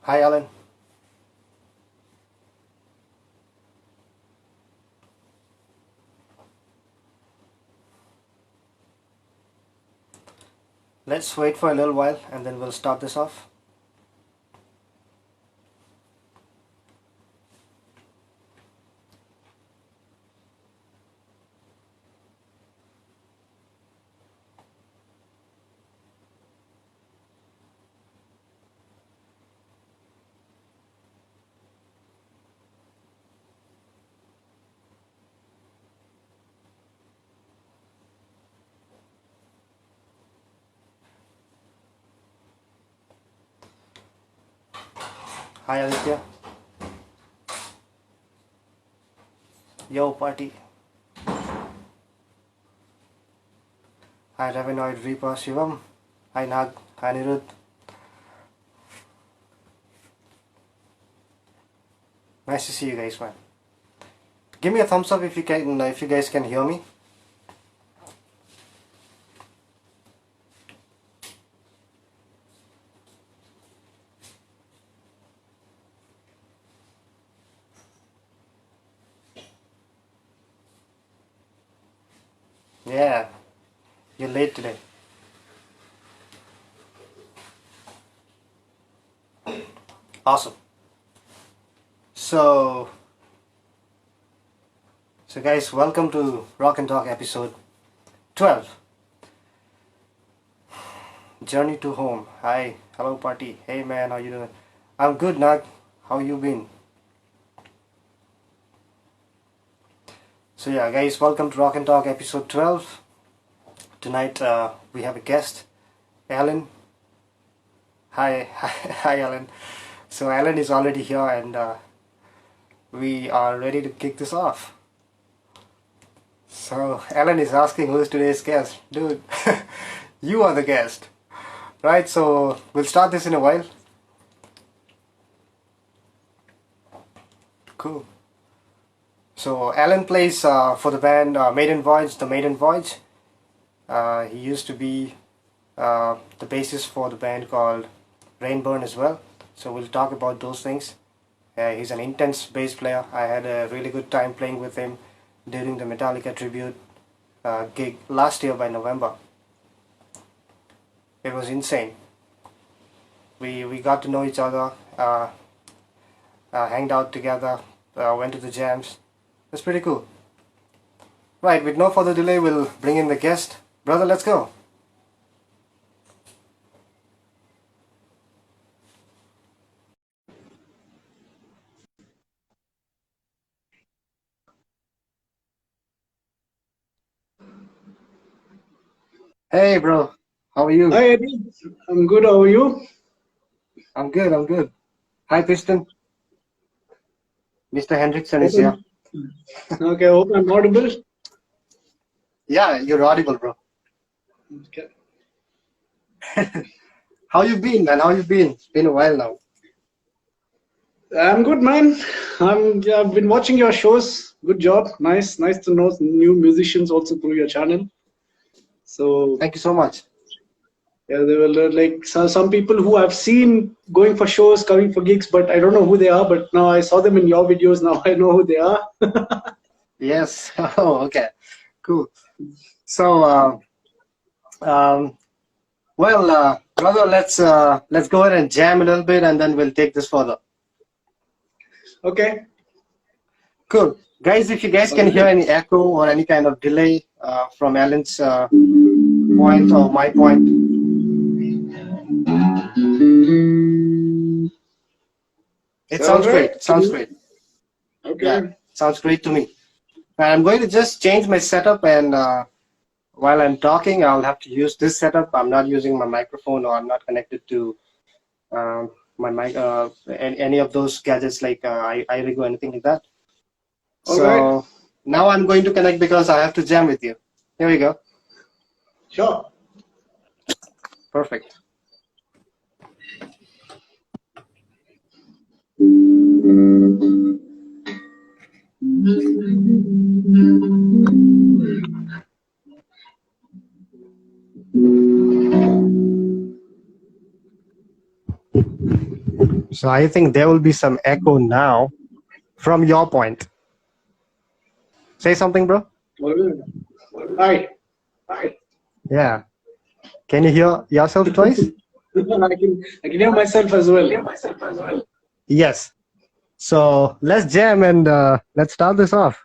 Hi, Allan. Let's wait for a little while and then we'll start this off. Hi, Aditya. Yo, party. Hi, Ravenoid Reaper Shivam. Hi, Nag. Hi, Nirud. Nice to see you guys, man. Give me a thumbs up if you can, if you guys can hear me. Yeah, you're late today. Awesome. So, guys, welcome to Rock and Talk episode 12. Journey to home. Hi, hello, party. Hey, man, how you doing? I'm good, Nag. How you been? So yeah, guys, welcome to Rock and Talk episode 12. Tonight we have a guest, Allan. Hi, hi, Allan. So Allan is already here, and we are ready to kick this off. So Allan is asking who's today's guest, dude. You are the guest, right? So we'll start this in a while. Cool. So Allan plays for the band Maiden Voyage, the Maiden Voyage. He used to be the bassist for the band called Rainburn as well. So we'll talk about those things. He's an intense bass player. I had a really good time playing with him during the Metallica tribute gig last year by November. It was insane. We got to know each other, hanged out together, went to the jams. It's pretty cool. Right, with no further delay, we'll bring in the guest. Brother, let's go. Hey, bro. How are you? Hi, Eddie. I'm good. How are you? I'm good, I'm good. Hi, Piston. Mr. Hendrickson Hope is here. okay, hope I'm audible. Yeah, you're audible, bro. Okay. How you been, man? How you been? It's been a while now. I'm good, man. I've been watching your shows. Good job. Nice to know some new musicians also through your channel. So Thank you so much. yeah, there were like some people who I've seen going for shows, coming for gigs, but I don't know who they are. But now I saw them in your videos. Now I know who they are. Yes. Oh, okay. Cool. So, um, well, brother, let's go ahead and jam a little bit, and then we'll take this further. Okay. Cool, guys. If you guys can Sounds hear good. any echo or any kind of delay from Allan's point or my point, it All sounds great. right. It sounds great. Yeah, Okay. sounds great to me. And I'm going to just change my setup, and while I'm talking, I'll have to use this setup. I'm not using my microphone, or I'm not connected to my mic, any of those gadgets like iRig or anything like that. All right. So now I'm going to connect because I have to jam with you. Here we go. Sure. Perfect. So I think there will be some echo now from your point. Say something, bro. Hi. Hi. Yeah. Can you hear yourself twice? I can hear myself as well. Yes. So let's jam and let's start this off.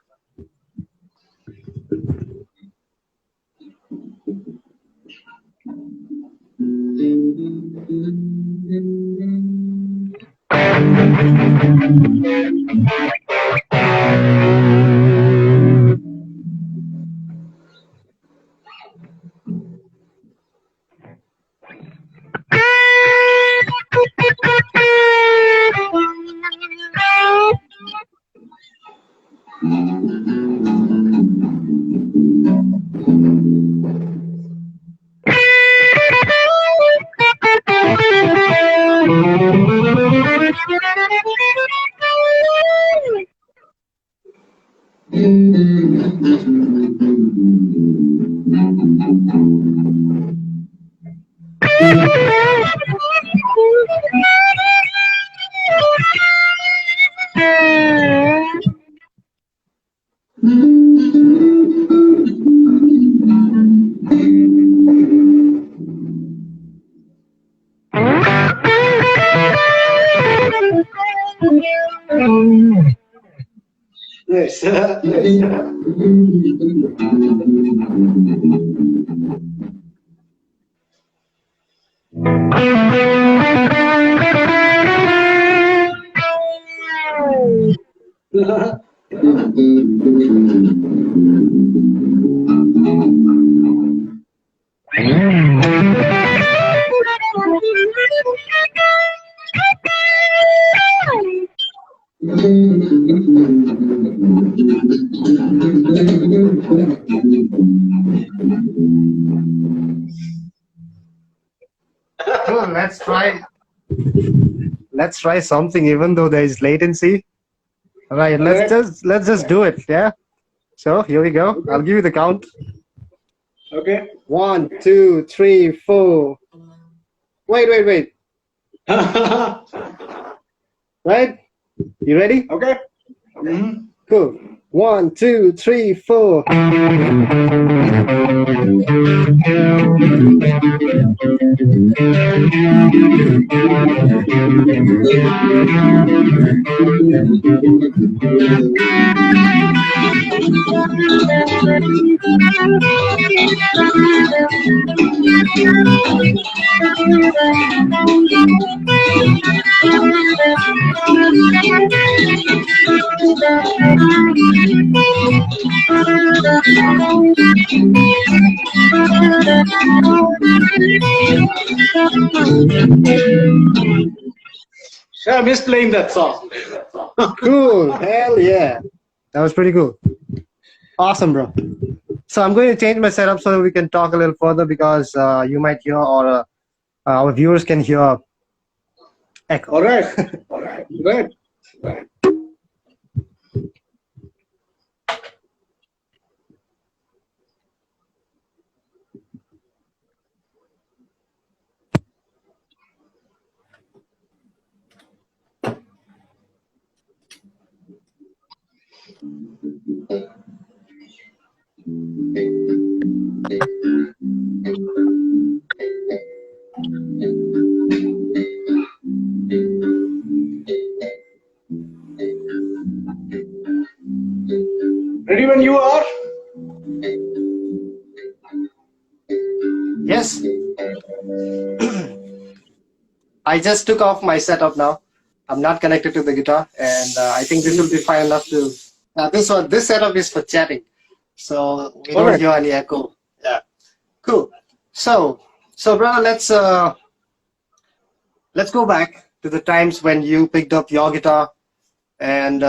Yes. Cool. Let's try something, even though there is latency. All right. Let's just do it. Yeah. So here we go. I'll give you the count. Okay. 1, 2, 3, 4. Wait. Right? You ready? Okay. Mm-hmm. Cool. 1, 2, 3, 4. I missed playing that song. Cool. Hell yeah. That was pretty cool. Awesome, bro. So I'm going to change my setup so that we can talk a little further, because you might hear, or our viewers can hear echo. All right. All right. Good. Right. Ready when you are? Yes. I just took off my setup now. I'm not connected to the guitar, and I think this will be fine enough to. This setup is for chatting, so we don't hear any echo. Yeah. Cool. So brother, let's go back to the times when you picked up your guitar and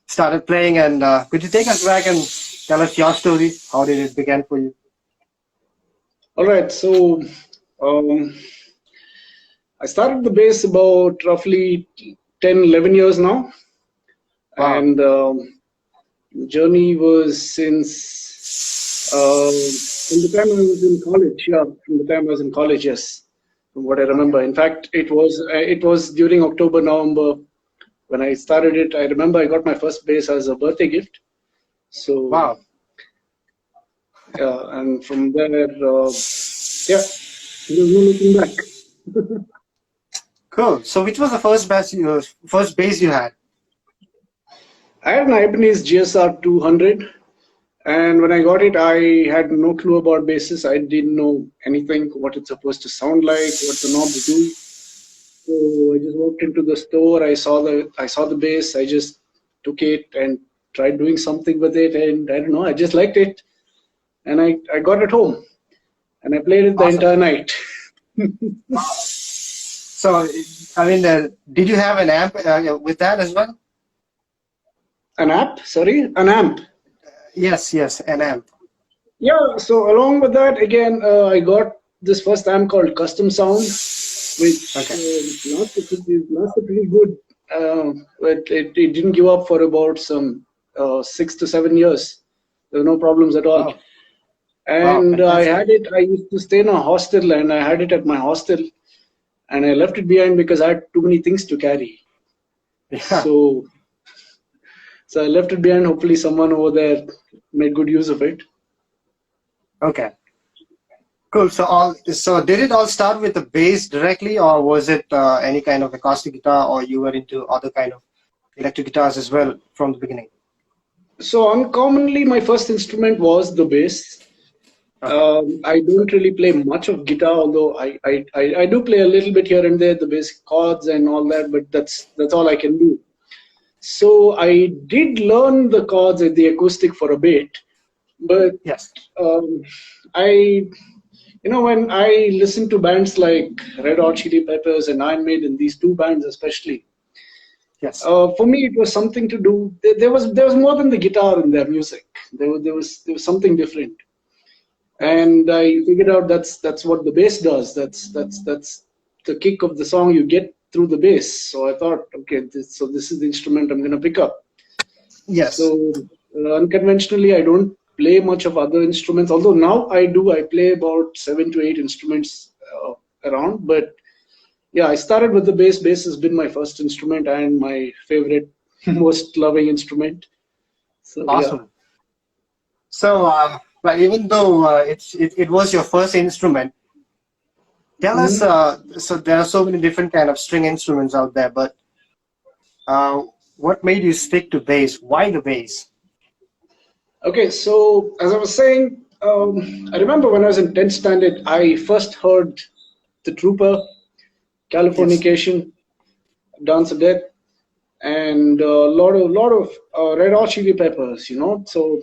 started playing. And could you take us back and tell us your story? How did it begin for you? All right. So I started the bass about roughly 10, 11 years now. Wow. And the journey was since from the time I was in college. Yeah, from the time I was in college, yes. from what I remember. In fact, it was during October, November when I started it. I remember I got my first bass as a birthday gift. So Wow. and from there, yeah, there's no looking back. Cool. So which was the first bass you had? I had an Ibanez GSR 200, and when I got it, I had no clue about basses. I didn't know anything, what it's supposed to sound like, what the knobs do. So I just walked into the store. I saw the bass. I just took it and tried doing something with it, and I don't know. I just liked it, and I got it home, and I played it the Awesome. entire night. So, I mean, did you have an amp with that as well? An app? Sorry, an amp. Yes, yes, an amp. Yeah. So along with that, again, I got this first amp called Custom Sound, which Okay. lasted pretty good. But it didn't give up for about some 6 to 7 years. There were no problems at all. Oh, wow, And I fantastic. had it. I used to stay in a hostel, and I had it at my hostel, and I left it behind because I had too many things to carry. Yeah. So, so I left it behind. Hopefully, someone over there made good use of it. Okay. Cool. So did it all start with the bass directly, or was it any kind of acoustic guitar, or you were into other kind of electric guitars as well from the beginning? So uncommonly, my first instrument was the bass. Okay. I don't really play much of guitar, although I do play a little bit here and there, the basic chords and all that, but that's all I can do. So I did learn the chords and the acoustic for a bit, but Yes. um, when I listen to bands like Red Hot Chili Peppers and Iron Maiden, these two bands especially, Yes. for me it was something to do. There was more than the guitar in their music. There was something different, and I figured out that's what the bass does. That's the kick of the song you get through the bass. So I thought, okay, this is the instrument I'm going to pick up. Yes. So unconventionally, I don't play much of other instruments. Although now I do. I play about 7 to 8 instruments around. But yeah, I started with the bass. Bass has been my first instrument and my favorite, most loving instrument. So yeah. Awesome. So, but even though it was your first instrument, tell us. Mhm. So there are so many different kind of string instruments out there, but uh, what made you stick to bass? Why the bass? Okay, so as I was saying, I remember when I was in 10th standard, I first heard The Trooper, Yes. Californication, Dance of Death, and a lot of Red Hot Chili Peppers. So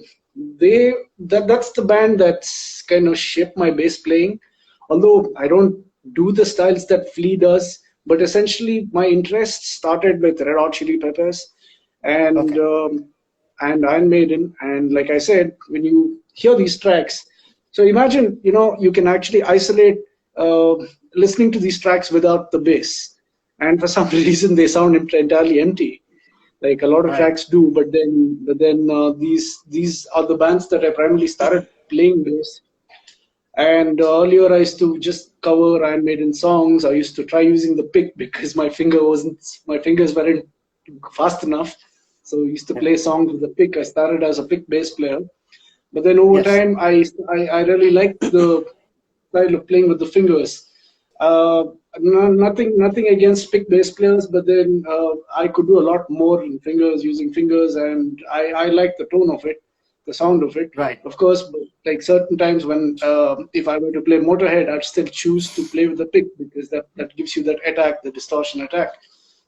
that's the band that's kind of shaped my bass playing. Although I don't do the styles that Flea does, but essentially my interest started with Red Hot Chili Peppers and Okay. um, and Iron Maiden. And like I said, when you hear these tracks, so imagine you can actually isolate uh, listening to these tracks without the bass, and for some reason they sound entirely empty, like a lot of Right. tracks do. But then these are the bands that I primarily started playing bass. And earlier I used to just cover Iron Maiden songs. I used to try using the pick because my fingers weren't fast enough. So I used to Yeah. play songs with the pick. I started as a pick bass player, but then over Yes. time I really liked the style of playing with the fingers. Uh, nothing against pick bass players, but then I could do a lot more in fingers, using fingers, and I like the tone of it, the sound of it. Right. Of course, but like certain times when if I were to play Motorhead, I'd still choose to play with the pick because that gives you that attack, the distortion attack.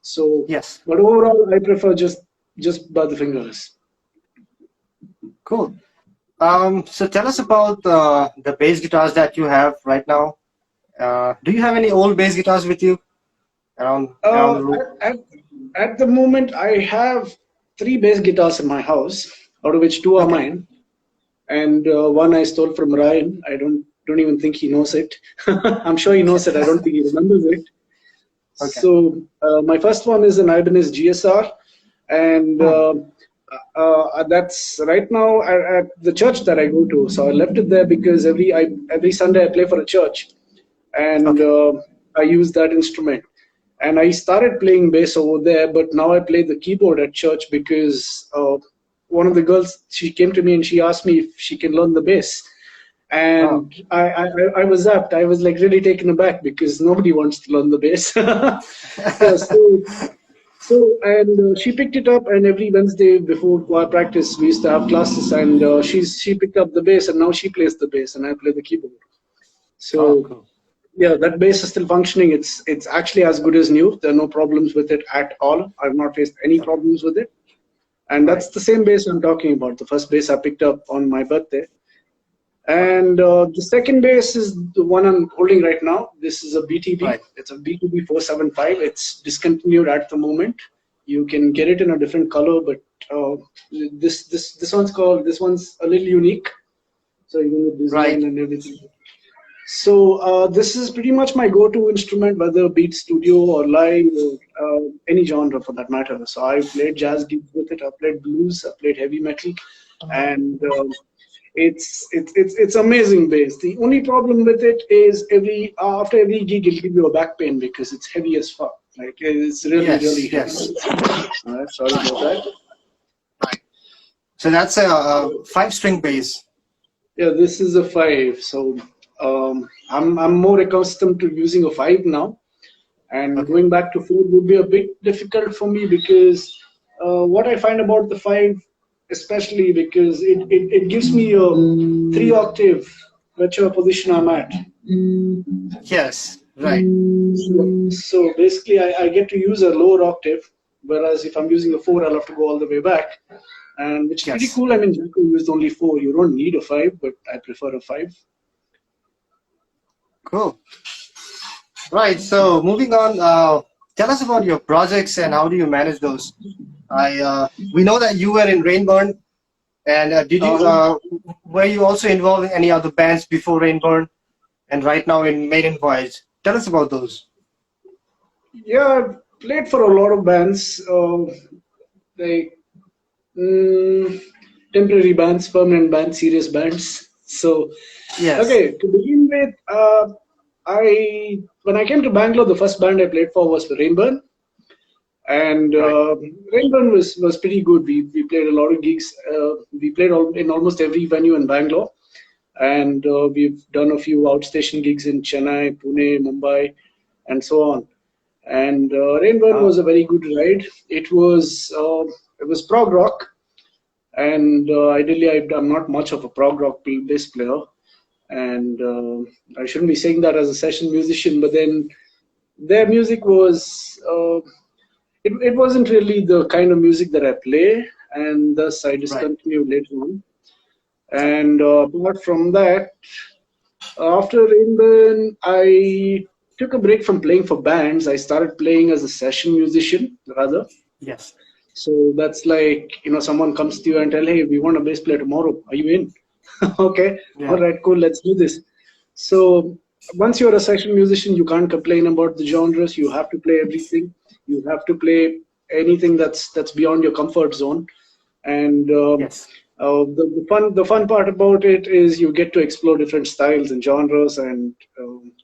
So, Yes. but overall, I prefer just by the fingers. Cool. So tell us about the bass guitars that you have right now. Do you have any old bass guitars with you around Uh, the room? at, at, at the moment, I have three bass guitars in my house, out of which two are Okay. mine, and one I stole from Ryan. I don't even think he knows it. I'm sure he knows it. I don't think he remembers it. Okay. So my first one is an Ibanez GSR, and Hmm. that's right now at the church that I go to. So I left it there because every Sunday I play for a church, and Okay. I used that instrument. And I started playing bass over there, but now I play the keyboard at church because one of the girls, she came to me and she asked me if she can learn the bass. Oh, And I was apt. I was like really taken aback because nobody wants to learn the bass. Yeah, and she picked it up, and every Wednesday before choir practice, we used to have classes, and she picked up the bass, and now she plays the bass, and I play the keyboard. oh, So cool. yeah, that bass is still functioning. It's actually as good as new. There are no problems with it at all. I've not faced any Okay, problems with it, and right, that's the same bass I'm talking about. The first bass I picked up on my birthday. okay, And the second bass is the one I'm holding right now. This is a BTB. right, It's a BTB 475. It's discontinued at the moment. You can get it in a different color, but uh, this one's a little unique. So even the design right. and everything. So this is pretty much my go-to instrument, whether beat studio or live or any genre for that matter. So I've played jazz gigs with it. I've played blues. I've played heavy metal, and it's amazing bass. The only problem with it is every after every gig it'll give you a back pain because it's heavy as fuck. Like it's really Yes, heavy. yes. Sorry Right, about that. right. So that's a five-string bass. Yeah, this is a five. So I'm more accustomed to using a five now, and Okay, going back to four would be a bit difficult for me because what I find about the five, especially because it gives me a three octave whichever position I'm at. yes, right. So basically, I get to use a lower octave, whereas if I'm using a four, I'll have to go all the way back, and which is pretty Yes, cool. I mean, Jacko used only four. You don't need a five, but I prefer a five. cool. Right. So moving on, tell us about your projects and how do you manage those? We know that you were in Rainburn, and did you Uh-huh. were you also involved in any other bands before Rainburn, and right now in Maiden Voyage? Tell us about those. Yeah, I've played for a lot of bands, like mm, temporary bands, permanent bands, serious bands. So, Yes. okay, to begin with, I when I came to Bangalore, the first band I played for was Rainburn, and Right. Rainburn was pretty good. We played a lot of gigs. We played in almost every venue in Bangalore, and we've done a few outstation gigs in Chennai, Pune, Mumbai, and so on. And Rainburn Oh, was a very good ride. It was prog rock, and ideally I'm not much of a prog rock bass player, and I shouldn't be saying that as a session musician. But then their music was it wasn't really the kind of music that I play, and thus I right. discontinued later on. Okay. And apart from that, after Rainburn, I took a break from playing for bands. I started playing as a session musician rather. Yes. So that's like, someone comes to you and tell, hey, we want a bass player tomorrow. Are you in? Okay. All Yeah. right, cool. Let's do this. So once you're a session musician, you can't complain about the genres. You have to play everything. You have to play anything that's beyond your comfort zone. And Yes. the fun part about it is you get to explore different styles and genres, and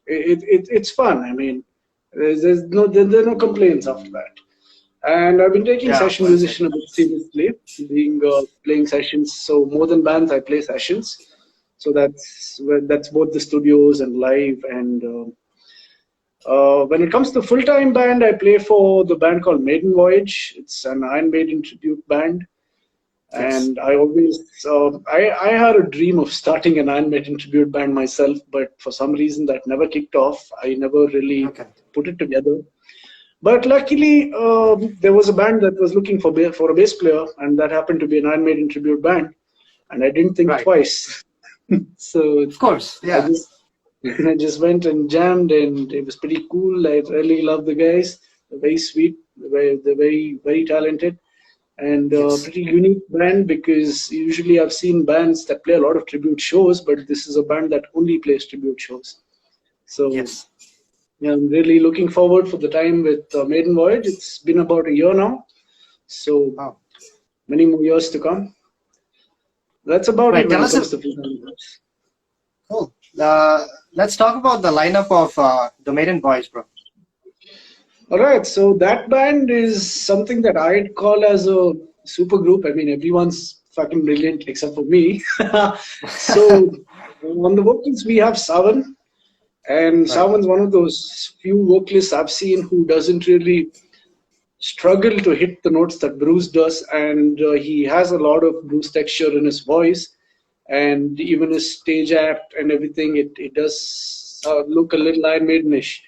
it's fun. I mean, there are no complaints after that. And I've been taking Yeah. session Well said. musician a bit seriously, being playing sessions. So more than bands, I play sessions. So that's both the studios and live. And when it comes to full-time band, I play for the band called Maiden Voyage. It's an Iron Maiden tribute band, Yes. and I always I had a dream of starting an Iron Maiden tribute band myself, but for some reason that never kicked off. I never really Okay. put it together. But luckily, there was a band that was looking for a bass player, and that happened to be an Iron Maiden tribute band. And I didn't think Right. twice. So Of course. I Yeah. just I just went and jammed, and it was pretty cool. I really love the guys. They're very sweet. They're very talented, and Yes. pretty unique band because usually I've seen bands that play a lot of tribute shows, but this is a band that only plays tribute shows. So Yes. yeah, I'm really looking forward for the time with Maiden Voyage. It's been about a year now, so Oh. many more years to come. That's about it Right. when Tell it us. comes to full-time jobs. Cool. let's talk about the lineup of the Maiden Boys, bro. All right, so that band is something that I'd call as a super group. I mean, everyone's fucking brilliant except for me. So on the vocals, we have Savan, and Right. Savan's one of those few vocalists I've seen who doesn't really struggle to hit the notes that Bruce does, and he has a lot of Bruce texture in his voice, and even his stage act and everything. It does look a little Iron Maidenish.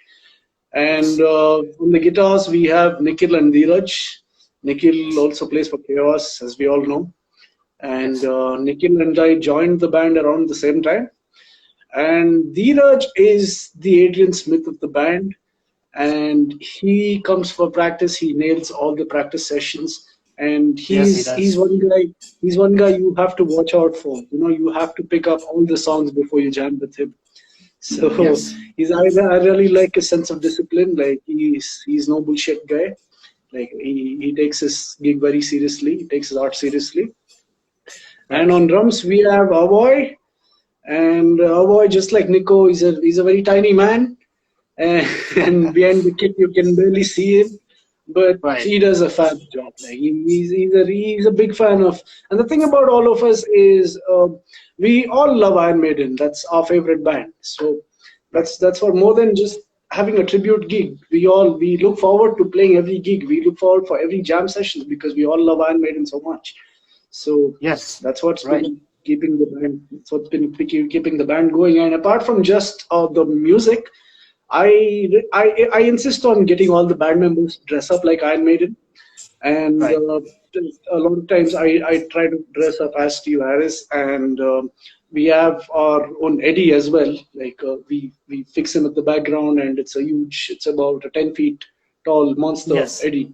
And on the guitars, we have Nikhil and Dheeraj. Nikhil also plays for Chaos, as we all know. And Yes. Nikhil and I joined the band around the same time. And Dheeraj is the Adrian Smith of the band. And he comes for practice. He nails all the practice sessions. And Yes, he he's does. one guy. He's one guy you have to watch out for. You know, you have to pick up all the songs before you jam with him. So Yes. I really like his sense of discipline. Like he's no bullshit guy. Like he takes his gig very seriously. He takes his art seriously. And Right. on drums we have Avoy, and Avoy, just like Nico, he's a very tiny man, and, and behind the kit you can barely see him, but Right. he does a fab job. Like he's a big fan of. And the thing about all of us is we all love Iron Maiden. That's our favorite band. So Right. that's for more than just having a tribute gig. We look forward to playing every gig. We look forward for every jam session because we all love Iron Maiden so much. So Yes. that's what's Right. been keeping the band. That's what's been keeping the band going. And apart from just the music, I insist on getting all the band members dress up like Iron Maiden, and Right. a lot of times I try to dress up as Steve Harris, and we have our own Eddie as well. Like we fix him at the background, and it's about a 10 feet tall monster Yes. Eddie.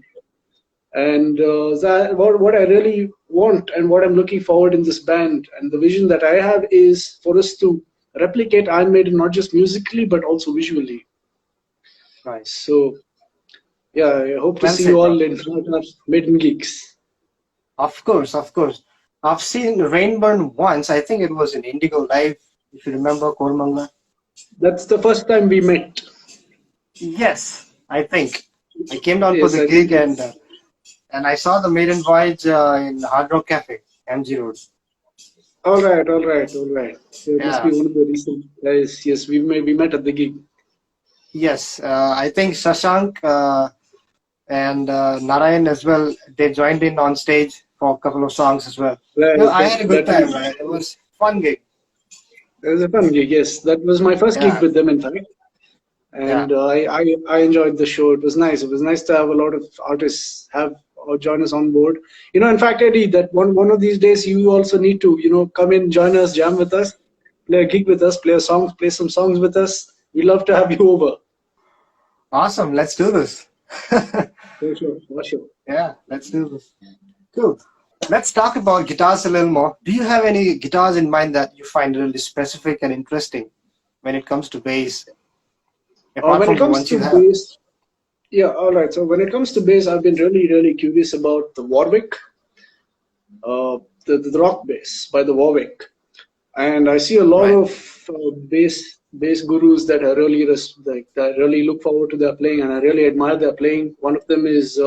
And what I really want and what I'm looking forward in this band and the vision that I have is for us to replicate Iron Maiden not just musically but also visually. Right. So yeah, I hope to Well see you said, bro. all in our Maiden gigs. Of course. Of course. I've seen Rainburn once. I think it was in Indigo Live, if you remember, Kormangla. That's the first time we met. Yes, I think. I came down for Yes, the I gig think. and I saw the Maiden Voyage in Hard Rock Cafe, MG Road. All right, all right, all right. So it must Yeah. be one of the recent guys. Yes, we met at the gig. Yes. I think Shashank and Narayan as well. They joined in on stage for a couple of songs as well. Right, Yeah, I had a good that time, was right? It was fun gig. It was a fun gig. Yes, that was my first gig Yeah. with them, in fact. Yeah. And I enjoyed the show. It was nice. It was nice to have a lot of artists have or join us on board. You know, in fact, Eddie, that one of these days you also need to come in, join us, jam with us, play a gig with us, play some songs with us. We love to have you over. Awesome. Let's do this. For sure, for sure. Yeah, let's do this. Cool. Let's talk about guitars a little more. Do you have any guitars in mind that you find really specific and interesting when it comes to bass, apart When it from the comes ones to you have? bass, yeah, all right. So when it comes to bass, I've been really curious about the Warwick, the rock bass by the Warwick. And I see a lot Right. of bass gurus that I that I really look forward to their playing, and I really admire their playing. One of them is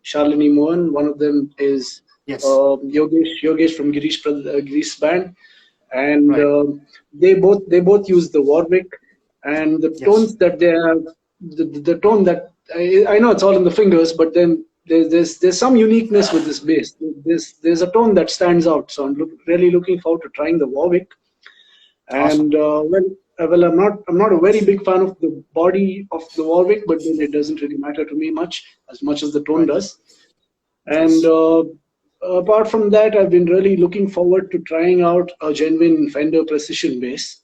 Shalini Mohan. One of them is Yes. Yogesh from Girish band, and Right. they both use the Warwick, and the Yes. tones that they have, the tone that I know it's all in the fingers, but then there's some uniqueness with this bass. There's a tone that stands out. So really looking forward to trying the Warwick. Awesome. And I'm not a very big fan of the body of the Warwick, but then it doesn't really matter to me much as the tone Right. does. And Yes. apart from that, I've been really looking forward to trying out a genuine Fender precision bass.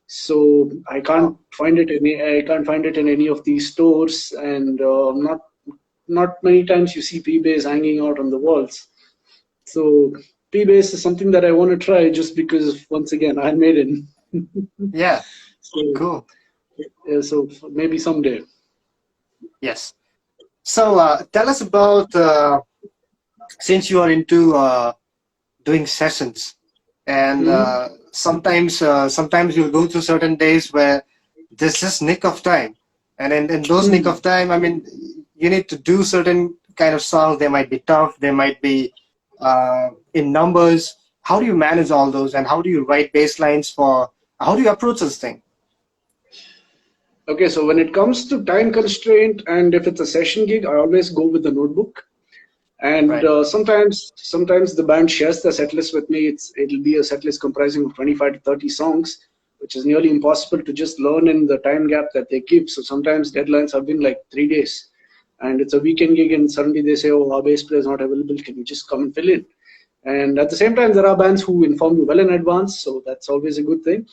So Oh, I can't find it in any of these stores, and not many times you see P-bass hanging out on the walls. So P-bass is something that I want to try just because once again I made it. yeah. So Cool. so maybe someday. Yes. So tell us about since you are into doing sessions and Hmm. sometimes you'll go through certain days where there's just nick of time, and in those nick of time, I mean, you need to do certain kind of songs. They might be tough, they might be in numbers. How do you manage all those, and how do you write bass lines for? How do you approach this thing? Okay, so when it comes to time constraint and if it's a session gig, I always go with the notebook. And Right, sometimes the band shares the set list with me. It'll be a set list comprising of 25 to 30 songs, which is nearly impossible to just learn in the time gap that they give. So sometimes deadlines have been like 3 days, and it's a weekend gig, and suddenly they say, "Oh, our bass player is not available. Can you just come and fill in?" And at the same time, there are bands who inform you well in advance, so that's always a good thing.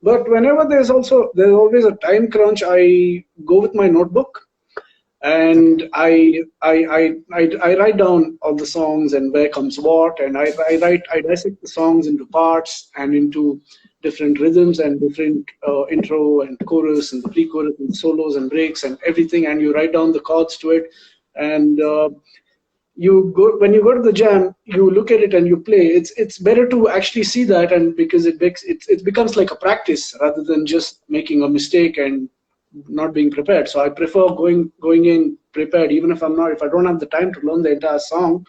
But whenever there's always a time crunch, I go with my notebook, okay, and I write down all the songs and where comes what, and I dissect the songs into parts and into different rhythms and different intro and chorus and the pre-chorus and solos and breaks and everything, and you write down the chords to it, and you go when you go to the jam, you look at it and you play. It's better to actually see that, and because it becomes like a practice rather than just making a mistake and not being prepared. So I prefer going in prepared, even if I don't have the time to learn the entire song.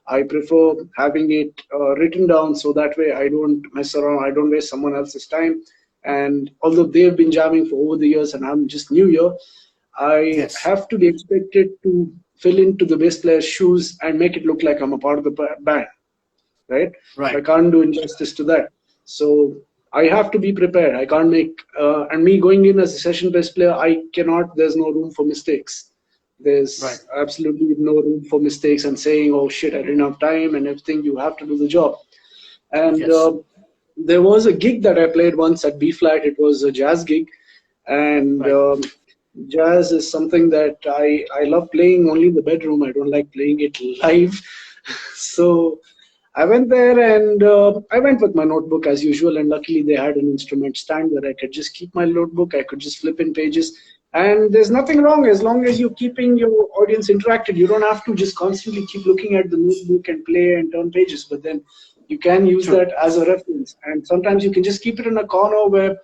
I prefer having it written down, so that way I don't mess around, I don't waste someone else's time. And although they've been jamming for over the years and I'm just new here, I yes, have to be expected to fill into the bass player's shoes and make it look like I'm a part of the band, right? So I right, can't do injustice to that. So I have to be prepared. I can't make, and me going in as a session bass player, I cannot, there's no room for mistakes. right, There's absolutely no room for mistakes and saying, oh shit, I didn't have time and everything. You have to do the job. And yes, there was a gig that I played once at B Flat. It was a jazz gig. And right, jazz is something that I love playing only in the bedroom. I don't like playing it live. So I went there, and I went with my notebook as usual. And luckily, they had an instrument stand where I could just keep my notebook. I could just flip in pages. And there's nothing wrong as long as you're keeping your audience interacted. You don't have to just constantly keep looking at the notebook and play and turn pages. But then you can use true, that as a reference. And sometimes you can just keep it in a corner where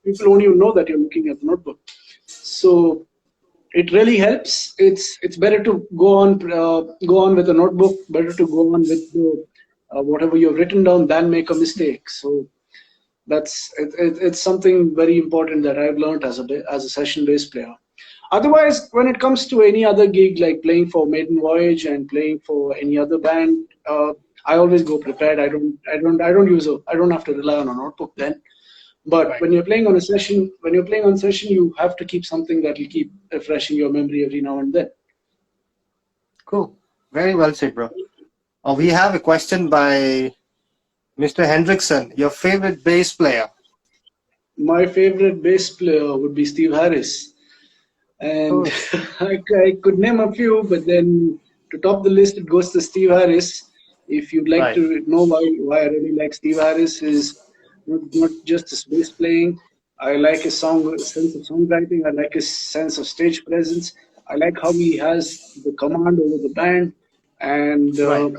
people won't even know that you're looking at the notebook. So it really helps. It's better to go on with a notebook. Better to go on with whatever you've written down than make a mistake. So it's something very important that I've learned as a session bass player. Otherwise, when it comes to any other gig like playing for Maiden Voyage and playing for any other band, I always go prepared. I don't have to rely on a notebook then. But right. when you're playing on session, you have to keep something that will keep refreshing your memory every now and then. Cool. Very well said, bro. We have a question by Mr. Hendrickson. Your favorite bass player? My favorite bass player would be Steve Harris, and Oh, I could name a few, but then to top the list, it goes to Steve Harris. If you'd like right, to know why I really like Steve Harris is not just his bass playing. I like his sense of songwriting. I like his sense of stage presence. I like how he has the command over the band, and right,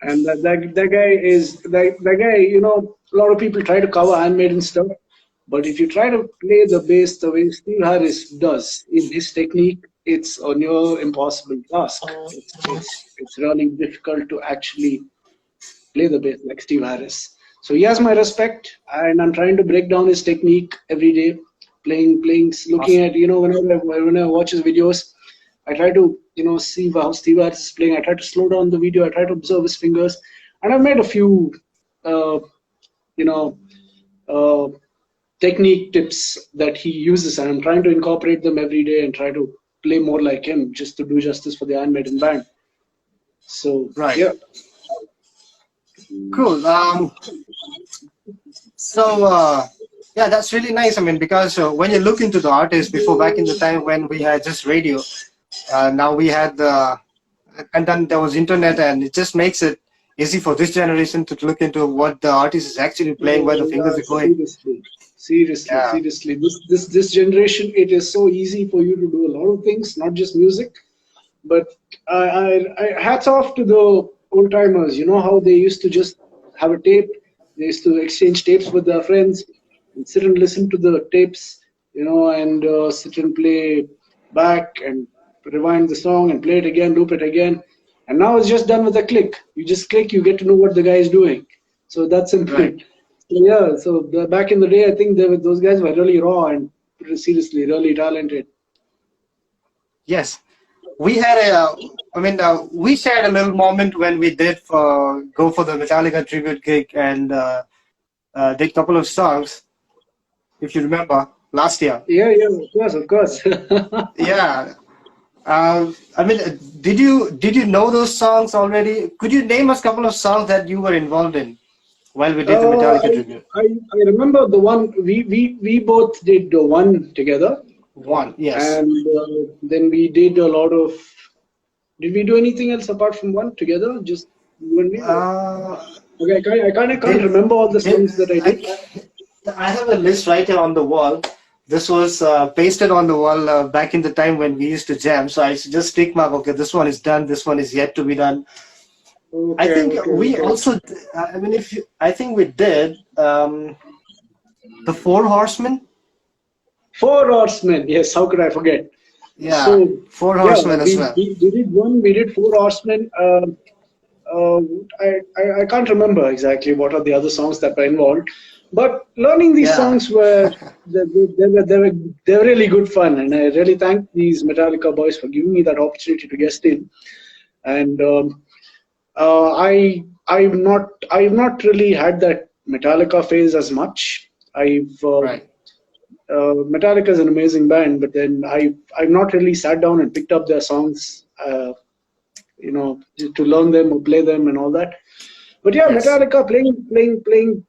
that guy is that guy. You know, a lot of people try to cover Iron Maiden stuff, but if you try to play the bass the way Steve Harris does in his technique, it's a near impossible task. It's really difficult to actually play the bass like Steve Harris. So he has my respect, and I'm trying to break down his technique every day. Playing, looking awesome. at whenever I watch his videos, I try to see how Steve Harris is playing. I try to slow down the video. I try to observe his fingers, and I've made a few uh, you know uh, technique tips that he uses, and I'm trying to incorporate them every day and try to play more like him, just to do justice for the Iron Maiden band. So Right. yeah. Cool. So, yeah, that's really nice. I mean, because when you look into the artists before, back in the time when we had just radio, now we had and then there was internet, and it just makes it easy for this generation to look into what the artist is actually playing, where the Oh, fingers yeah, are going. Yeah, seriously. This generation, it is so easy for you to do a lot of things, not just music. But I hats off to the old timers. You know how they used to just have a tape, They used to exchange tapes with their friends and sit and listen to the tapes, and sit and play back and rewind the song and play it again, loop it again. And now it's just done with a click. You just click, you get to know what the guy is doing. So that's simple. Right. So yeah, back in the day, I think those guys were really raw and seriously really talented. Yes. We had we shared a little moment when we did go for the Metallica tribute gig and did a couple of songs, if you remember, last year. Yeah, of course. Yeah. Did you know those songs already? Could you name us a couple of songs that you were involved in while we did the Metallica tribute? I remember the one we both did one together, One, yes. and then we did a lot of. Did we do anything else apart from one together? Just you and me? Okay, I can't remember all the songs that I did. I have a list right here on the wall. This was pasted on the wall back in the time when we used to jam. So I just tick mark, okay, this one is done, this one is yet to be done. Okay, I think we also, I think we did the Four Horsemen. Four Horsemen, yes, how could I forget? Yeah, so, Four Horsemen as well. We did one, we did Four Horsemen. I can't remember exactly what are the other songs that were involved, but learning these songs were they were really good fun, and I really thank these Metallica boys for giving me that opportunity to guest in. And I've not really had that Metallica phase as much. Right. Metallica is an amazing band, but then I've not really sat down and picked up their songs, to learn them or play them and all that. But yeah, Yes. Metallica playing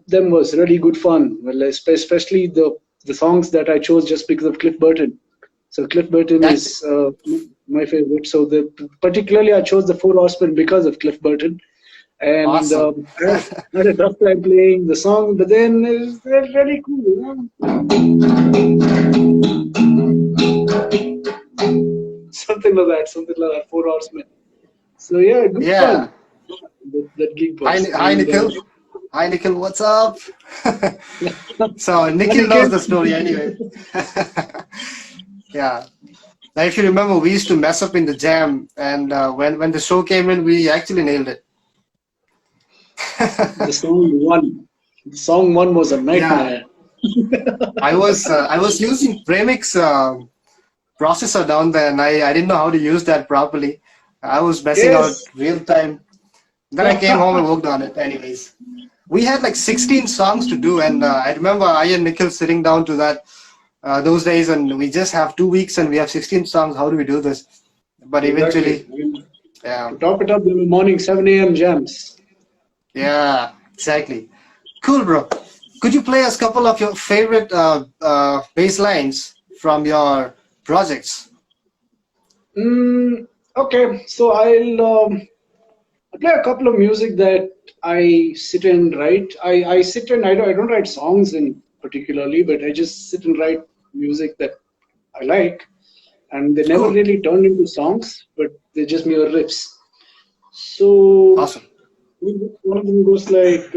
them was really good fun. Well, especially the songs that I chose just because of Cliff Burton. So Cliff Burton is my favorite. So particularly I chose the Four Horsemen because of Cliff Burton. And Awesome. I had a tough time playing the song, but then it's really cool. Something like that, Four Horsemen. So yeah, good fun. That gig was. Hi, Nikhil. Hi, Nikhil. What's up? So Nikhil knows the story anyway. Yeah. Now, if you remember, we used to mess up in the jam, and when the show came in, we actually nailed it. The song one was a nightmare. Yeah. I was using Premix processor down there, and I didn't know how to use that properly. I was messing out real time. Then I came home and worked on it. Anyways, we had like 16 songs to do, and I remember I and Nikhil sitting down to that those days, and we just have 2 weeks, and we have 16 songs. How do we do this? But eventually, to top it up, there were morning 7 a.m. jams. Yeah, exactly. Cool, bro. Could you play us a couple of your favorite bass lines from your projects? Okay, so I'll play a couple of music that I sit and write. I sit and I don't write songs in particularly, but I just sit and write music that I like, and they never really turned into songs, but they're just mere riffs. So awesome. One of them goes like.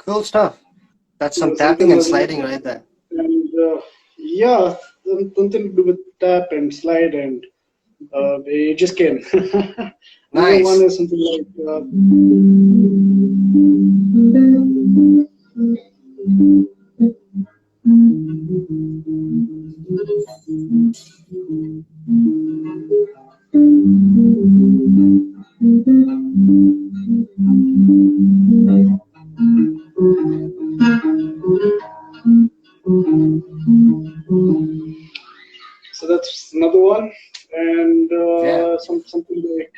Cool stuff. That's some tapping and sliding right there. And yeah, something to do with tap and slide, and it just came. Another one is something like. So that's another one, and something like.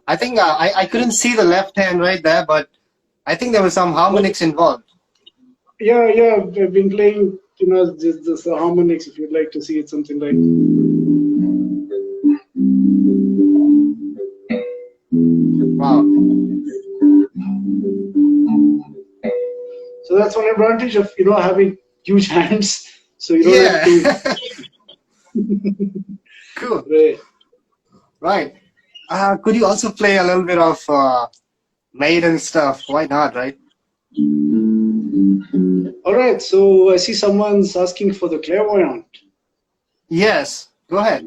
I think I couldn't see the left hand right there, but I think there were some But harmonics involved. yeah, I've been playing, this harmonics. If you'd like to see it, something like. Wow. So that's one advantage of having huge hands. So you don't have Yeah. to. Cool. Right. Right. Could you also play a little bit of Maiden stuff? Why not, right? All right. So I see someone's asking for the clairvoyant. Yes. Go ahead.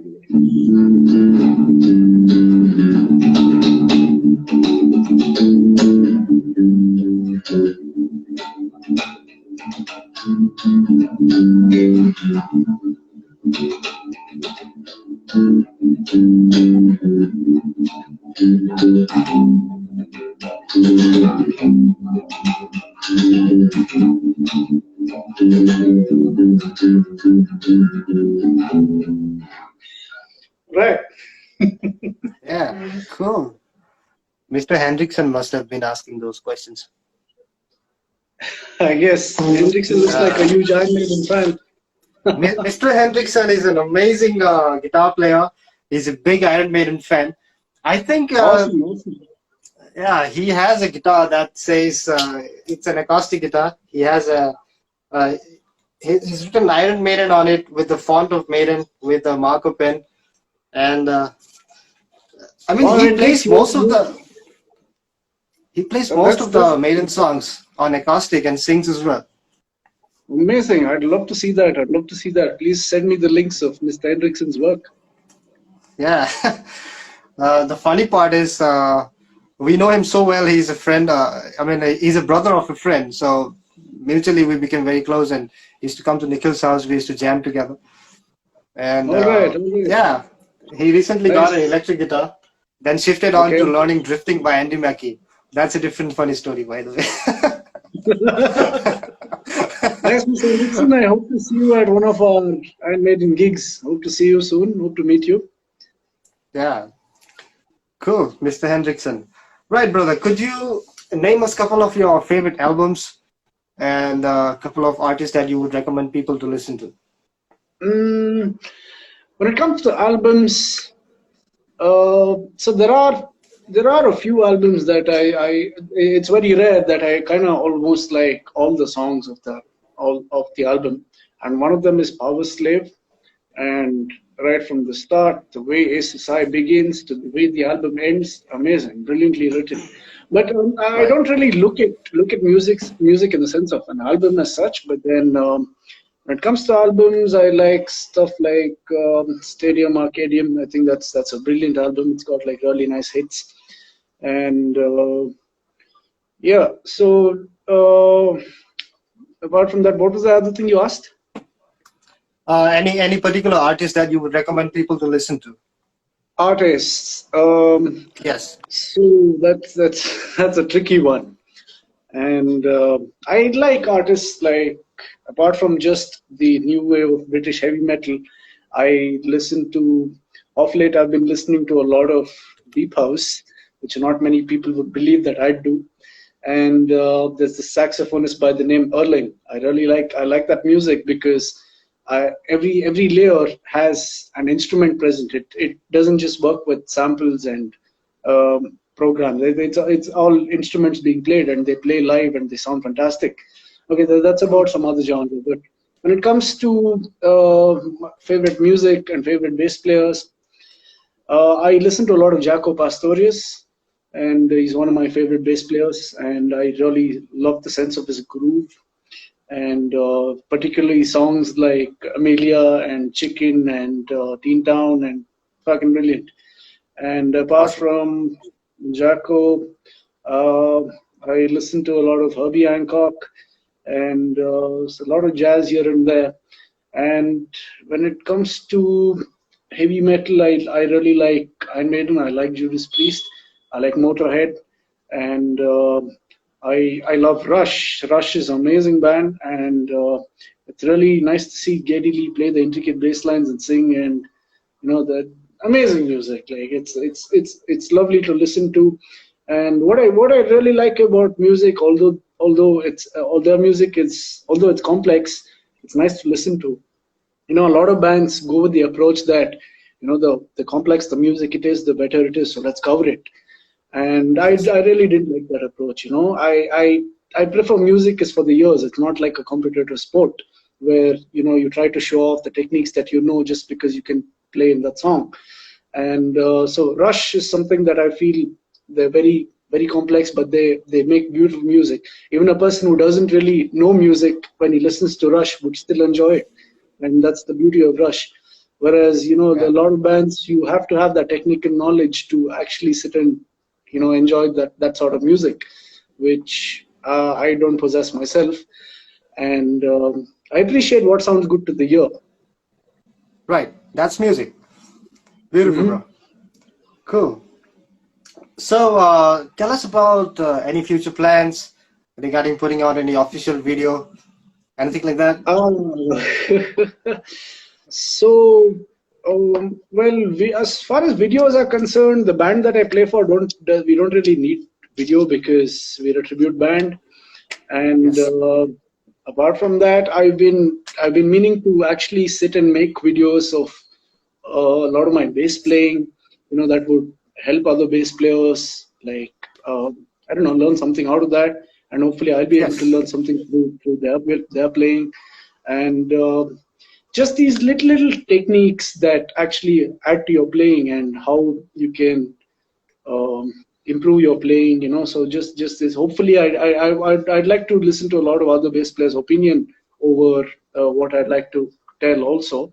Right. Yeah. Cool. Mr. Hendrickson must have been asking those questions. I guess Hendrickson looks like a huge Iron Maiden fan. Mr. Hendrickson is an amazing guitar player. He's a big Iron Maiden fan. I think, Awesome. yeah, he has a guitar that says it's an acoustic guitar. He has he's written Iron Maiden on it with the font of Maiden with a marker pen, and I mean he plays most of the Maiden songs on acoustic and sings as well. Amazing. I'd love to see that. Please send me the links of Mr. Hendrickson's work. Yeah. The funny part is we know him so well. He's a friend. He's a brother of a friend. So mutually we became very close and used to come to Nikhil's house. We used to jam together. And All right. yeah, he recently got an electric guitar, then shifted on to learning drifting by Andy Mackey. That's a different funny story, by the way. Nice, Mr. Hendrickson. I hope to see you at one of our Iron Maiden gigs. Hope to see you soon. Hope to meet you. Yeah. Cool, Mr. Hendrickson. Right, brother. Could you name us a couple of your favorite albums and a couple of artists that you would recommend people to listen to? When it comes to albums, so there are a few albums that it's very rare that I kind of almost like all the songs of the album, and one of them is Power Slave. And right from the start, the way ASSI begins to the way the album ends, amazing, brilliantly written. But I don't really look at music in the sense of an album as such. But then when it comes to albums, I like stuff like Stadium Arcadium. I think that's a brilliant album. It's got like really nice hits, and yeah. So apart from that, what was the other thing you asked? Any particular artist that you would recommend people to listen to? Artists. Yes. So that's a tricky one, and I like artists like, apart from just the new wave of British heavy metal, I listen to, of late I've been listening to a lot of deep house, which not many people would believe that I do. And there's the saxophonist by the name Erling. I like that music because every layer has an instrument present. It doesn't just work with samples and programs. It's all instruments being played, and they play live and they sound fantastic. Okay, that's about some other genre. But when it comes to favorite music and favorite bass players, I listen to a lot of Jaco Pastorius, and he's one of my favorite bass players. And I really love the sense of his groove, and particularly songs like Amelia and Chicken and Teen Town, and fucking brilliant. And apart from Jaco, I listen to a lot of Herbie Hancock, and a lot of jazz here and there. And when it comes to heavy metal, I really like Iron Maiden. I like Judas Priest. I like Motorhead, and I love Rush. Rush is an amazing band, and it's really nice to see Geddy Lee play the intricate bass lines and sing, and that amazing music. Like it's lovely to listen to. And what I really like about music, although music is although it's complex, it's nice to listen to. A lot of bands go with the approach that, the complex the music it is, the better it is. So let's cover it. And Yes. I really didn't like that approach. I prefer music is for the ears. It's not like a competitive sport where you try to show off the techniques that just because you can play in that song. And so Rush is something that I feel they're very very complex, but they make beautiful music. Even a person who doesn't really know music, when he listens to Rush, would still enjoy it, and that's the beauty of Rush. Whereas Yeah. a lot of bands, you have to have that technical knowledge to actually sit and enjoy that sort of music, which I don't possess myself. And I appreciate what sounds good to the ear. Right. That's music. Beautiful, Hmm. bro. Cool. So, tell us about any future plans regarding putting out any official video, anything like that? So, well, as far as videos are concerned, the band that I play for we don't really need video because we're a tribute band. And Yes. apart from that, I've been meaning to actually sit and make videos of a lot of my bass playing. That would help other bass players, like I don't know, learn something out of that, and hopefully I'll be able to Yes. learn something through their playing. And just these little techniques that actually add to your playing and how you can improve your playing. So just this. Hopefully, I'd like to listen to a lot of other bass players' opinion over what I'd like to tell also.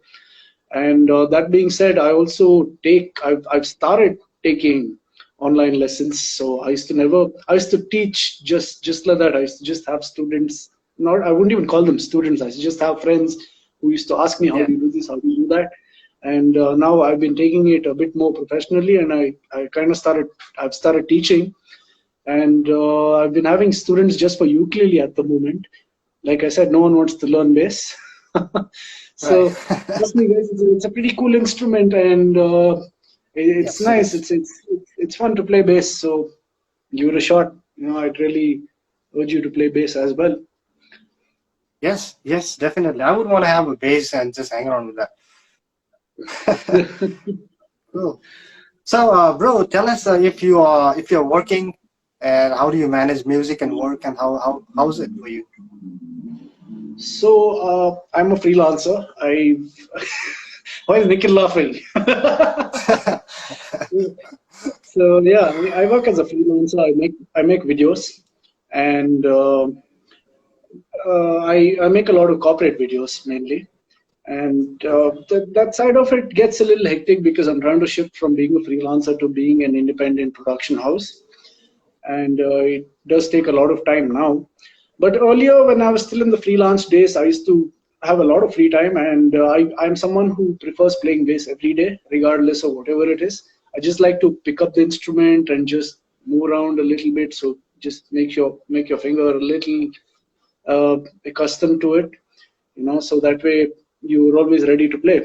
And that being said, I've started taking online lessons. So I used to teach just like that. I used to just have students. Not I wouldn't even call them students. I used to just have friends who used to ask me, how Yeah. do you do this, how do you do that. And now I've been taking it a bit more professionally, and I've started teaching. And I've been having students just for ukulele at the moment. Like I said, no one wants to learn bass. Right. So trust me, guys, it's a pretty cool instrument, and it's Yes, it nice. is. It's fun to play bass. So give it a shot. I'd really urge you to play bass as well. Yes, yes, definitely. I would want to have a bass and just hang around with that. Cool. So, bro, tell us if you're working and how do you manage music and work and how's it for you? So I'm a freelancer. Why is Nikhil laughing? So yeah, I work as a freelancer. I make videos, and I make a lot of corporate videos mainly. And that side of it gets a little hectic because I'm trying to shift from being a freelancer to being an independent production house, and it does take a lot of time now. But earlier, when I was still in the freelance days, I used to have a lot of free time, and I'm someone who prefers playing bass every day, regardless of whatever it is. I just like to pick up the instrument and just move around a little bit, so just make your finger a little accustomed to it, so that way you're always ready to play.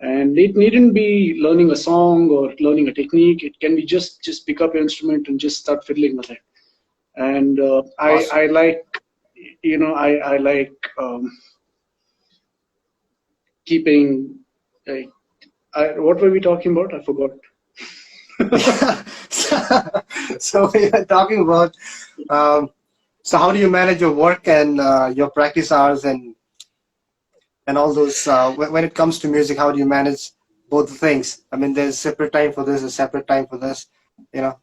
And it needn't be learning a song or learning a technique. It can be just pick up your instrument and just start fiddling with it. And Awesome. I like I like keeping. Like, what were we talking about? I forgot. so, so we are talking about so how do you manage your work and your practice hours and all those when it comes to music, how do you manage both the things? I mean, there's separate time for this, a separate time for this, you know.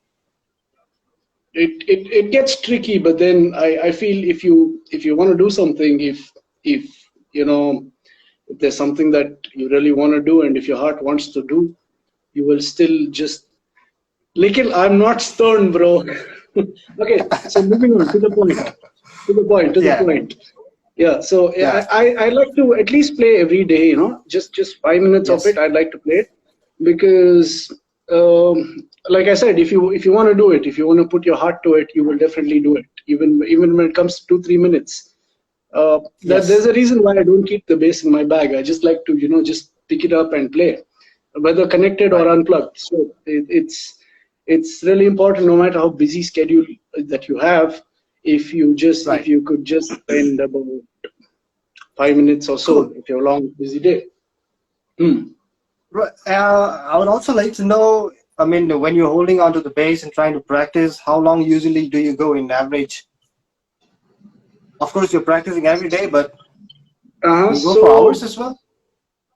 It gets tricky, but then I feel if you want to do something, if you know if there's something that you really want to do and if your heart wants to do, you will still just Nikhil, I'm not stoned, bro. Okay, so moving on to the point. To the point. To the Yeah, point. Yeah. So yeah, I like to at least play every day. Just 5 minutes of it. yes, I'd like to play it because, like I said, if you want to do it, if you want to put your heart to it, you will definitely do it. Even when it comes to 2-3 minutes. That yes, there's a reason why I don't keep the bass in my bag. I just like to just pick it up and play. whether connected or Right. unplugged. So it's really important, no matter how busy schedule that you have. If Right. you could just spend about 5 minutes or so, Cool. if you have a long busy day. Hmm. Right. I would also like to know, I mean, when you're holding onto the bass and trying to practice, how long usually do you go in average? Of course, you're practicing every day, but do you go for hours So, as well?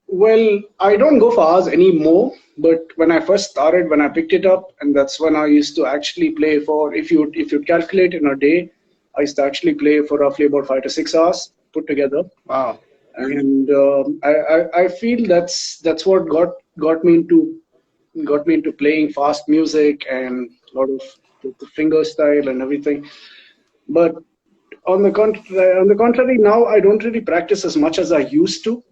well, I don't go for hours anymore. But when I first started, when I picked it up, and that's when I used to actually play for. If you calculate in a day, I used to actually play for roughly about 5 to 6 hours put together. Wow. And I feel that's what got me into playing fast music and a lot of the finger style and everything. But on the contrary, now I don't really practice as much as I used to.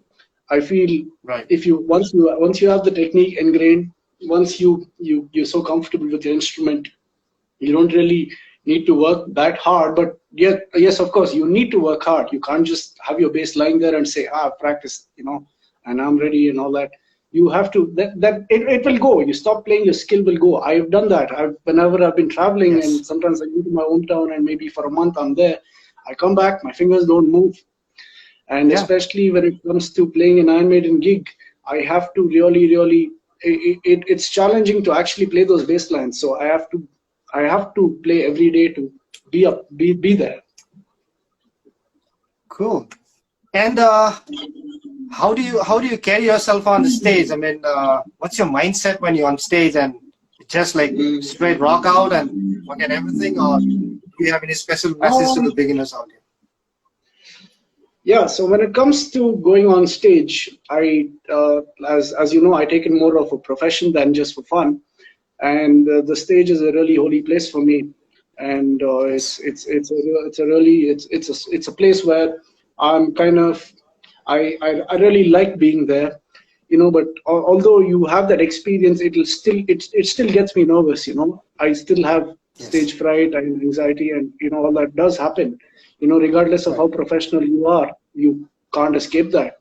I feel Right. if you once you have the technique ingrained, once you're so comfortable with your instrument, you don't really need to work that hard. But yet, yes, of course, you need to work hard. You can't just have your bass lying there and say, I've practiced, and I'm ready and all that. You have to it will go. You stop playing, your skill will go. I've done that. Whenever I've been traveling, and Yes. sometimes I go to my hometown and maybe for a month I'm there, I come back, my fingers don't move. And Yeah. especially when it comes to playing an Iron Maiden gig, I have to really it's challenging to actually play those bass lines. So I have to play every day to be there. Cool. And how do you carry yourself on the stage? I mean, what's your mindset when you're on stage and just like straight rock out and forget everything, or do you have any special message to the Um, beginners out here? yeah. So when it comes to going on stage, as you know, I take it more of a profession than just for fun, and the stage is a really holy place for me. And Yes. it's a place where I'm kind of I really like being there, but although you have that experience, it still gets me nervous. I still have Yes. stage fright and anxiety, and all that does happen. Regardless of Right. how professional you are, you can't escape that.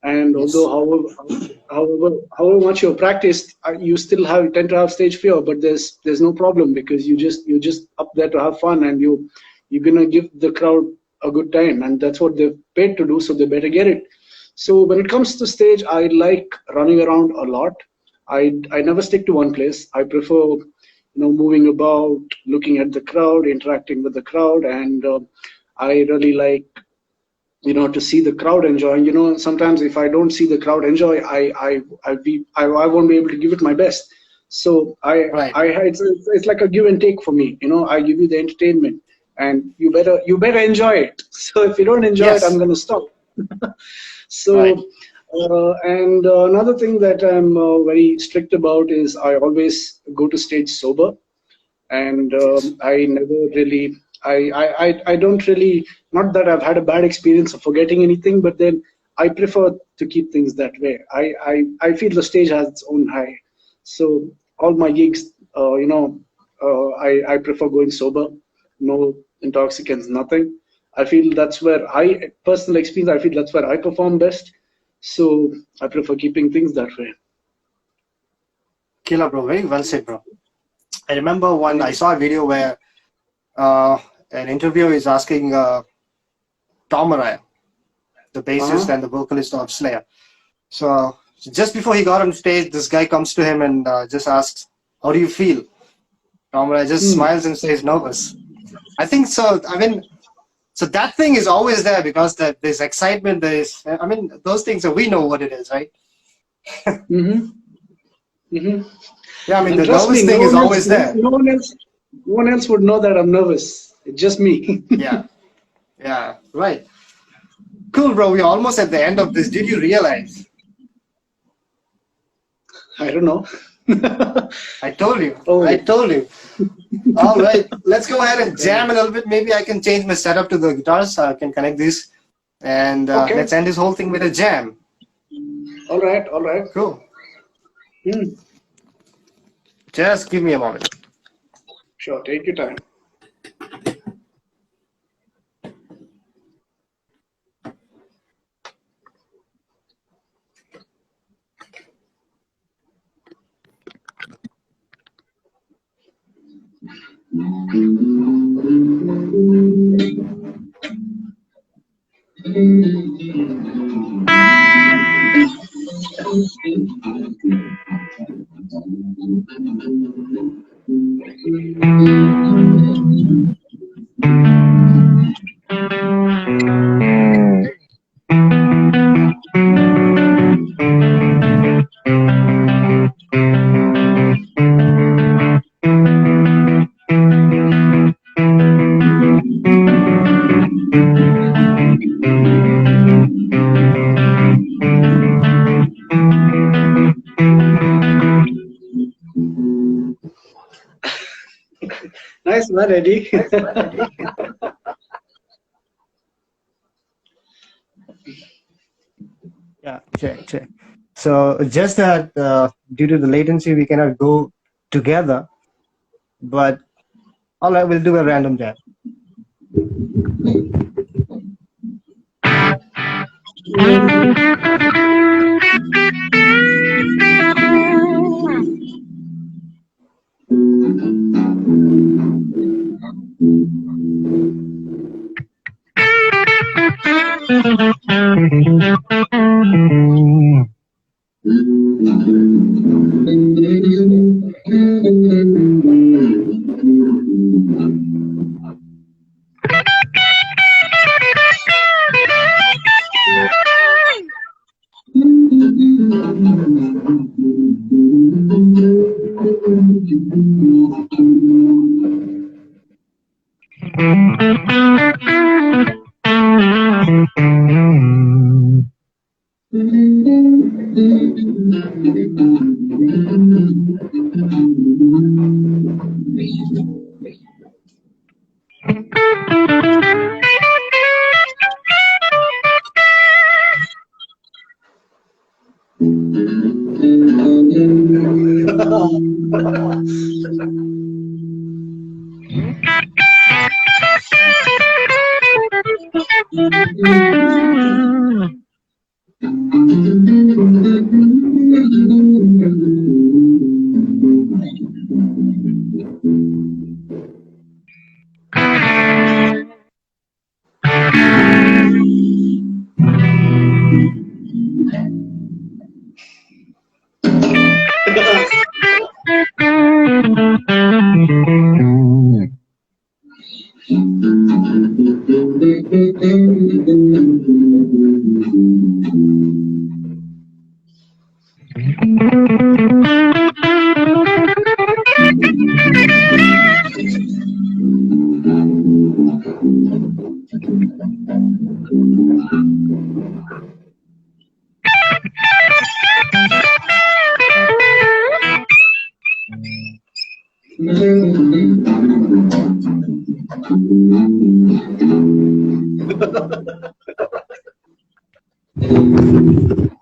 And although Yes. however much you've practiced, you still tend to have stage fear. But there's no problem, because you're just up there to have fun, and you're gonna give the crowd a good time, and that's what they've paid to do, so they better get it. So when it comes to stage, I like running around a lot. I never stick to one place. I prefer moving about, looking at the crowd, interacting with the crowd, and I really like to see the crowd enjoying. Sometimes if I don't see the crowd enjoy, I won't be able to give it my best. So Right. it's like a give and take for me. I give you the entertainment, and you better enjoy it. So if you don't enjoy it, I'm Yes. going to stop. Right. So and another thing that I'm very strict about is I always go to stage sober. And Yes. I never really I don't really, not that I've had a bad experience of forgetting anything, but then I prefer to keep things that way. I feel the stage has its own high. So all my gigs, I prefer going sober, no intoxicants, nothing. I feel that's where I personal experience, I feel that's where I perform best. So I prefer keeping things that way. Killer, bro. Very well said, bro. I remember one. I Thank you. saw a video where uh, an interviewer is asking Tom Araya, the bassist Uh-huh. and the vocalist of Slayer. So just before he got on stage, this guy comes to him and just asks, "How do you feel?" Tom Araya just Hmm. smiles and says, "Nervous." I think so. I mean, so that thing is always there because there's excitement. I mean, those things. We know what it is, right? Mm-hmm. Mm-hmm. Yeah. I mean, And the trust me, nervous thing is always there. no one else would know that I'm nervous. It's just me. Yeah. Yeah. Right. Cool, bro. We're almost at the end of this. Did you realize? I don't know. I told you. I Oh, told you. All right. Let's go ahead and jam a little bit. Maybe I can change my setup to the guitars. So I can connect this. And okay. let's end this whole thing with a jam. All right. All right. Cool. Hmm. Just give me a moment. Sure. Take your time. Nice man, Eddie. Yeah, check. So just that due to the latency, we cannot go together. But all right, we'll do a random jam.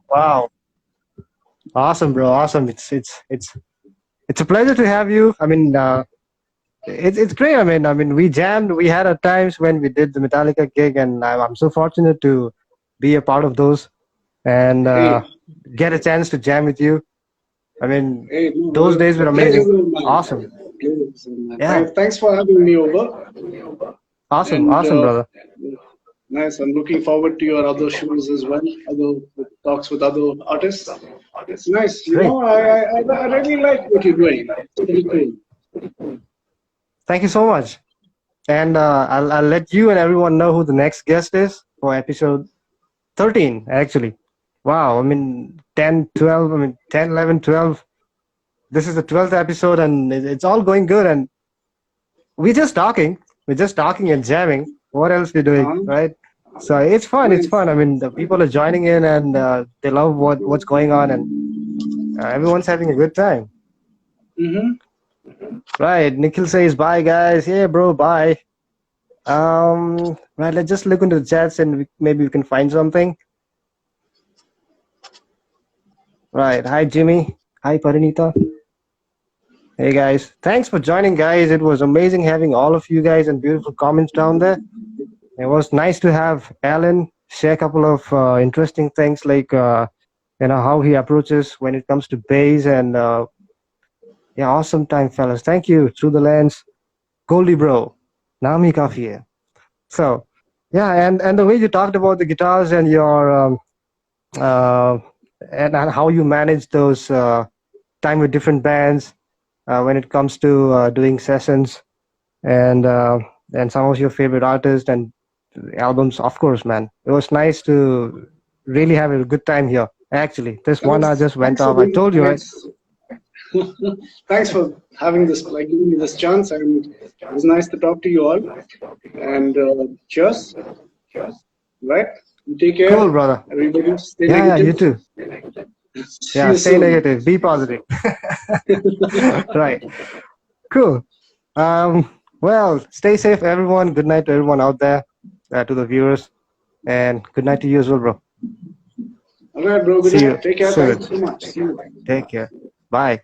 Wow, awesome, bro, awesome. It's a pleasure to have you. I mean, it's great. I mean, we jammed. We had at times when we did the Metallica gig, and I'm so fortunate to be a part of those and Hey, get a chance to jam with you. I mean, hey, no, those days were pleasure amazing. was mine. Awesome. Pleasure was mine. Yeah, Thanks for having me over. awesome, And awesome, brother. nice. I'm looking forward to your other shows as well. Other talks with other artists. It's nice. You Great. know, I really like what you're doing. It's pretty cool. Thank you so much. And I'll let you and everyone know who the next guest is for episode 13, actually. Wow, I mean, 10, 12, I mean, 10, 11, 12. This is the 12th episode, and it's all going good. And we're just talking. We're just talking and jamming. What else we doing, Uh-huh. right? So it's fun. It's Nice. fun. I mean, the people are joining in, and they love what's going on, and everyone's having a good time. Mm-hmm. Right. Nikhil says bye, guys. Yeah, bro, bye. Right. Let's just look into the chats, and maybe we can find something. Right. Hi, Jimmy. Hi, Parinita. Hey, guys. Thanks for joining, guys. It was amazing having all of you guys and beautiful comments down there. It was nice to have Allan share a couple of interesting things like how he approaches when it comes to bass and yeah, awesome time, fellas. Thank you. Through the lens. Goldie bro, naam hi kafi hai. So, yeah, and the way you talked about the guitars and your uh, and how you manage those time with different bands when it comes to doing sessions and uh, and some of your favorite artists and albums, of course, man. It was nice to really have a good time here. Actually, this 1 hour just went Thanks for off. I being, told you, right? thanks for having this, like giving me this chance, and it was nice to talk to you all. And cheers, right? You take Cool, care, brother. everybody. Stay Yeah, you negative. too. See Yeah, you stay soon. negative, be positive. Right. Cool. Well, stay safe, everyone. Good night to everyone out there, to the viewers, and good night to you as well, bro. All right, bro. Good See you night. Take care. Thank soon. you so much. See you. Take care. Bye.